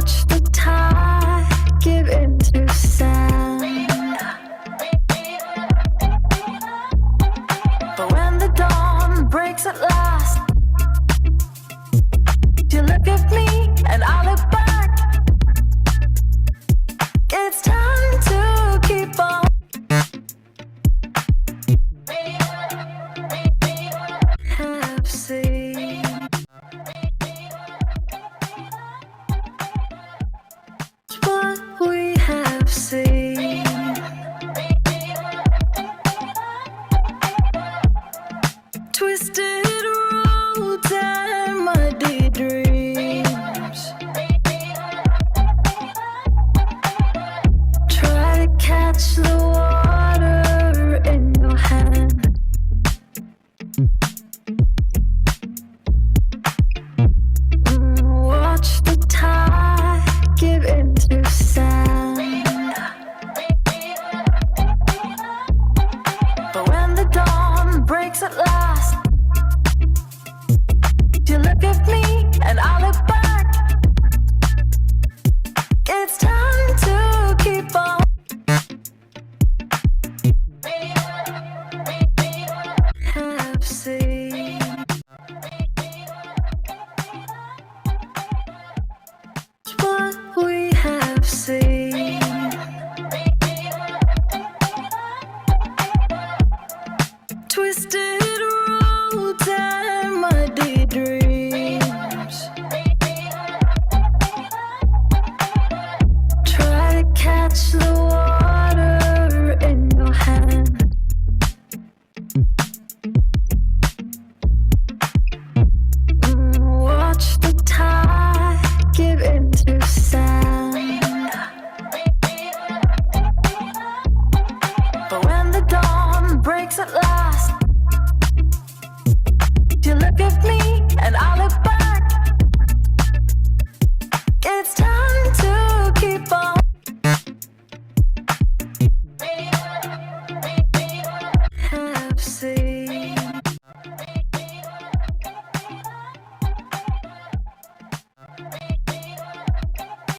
watch the tide give into sand. But when the dawn breaks at last, you look at me and I look back. It's time to keep on. Have seen what we have seen. Twisted roads and muddy dreams.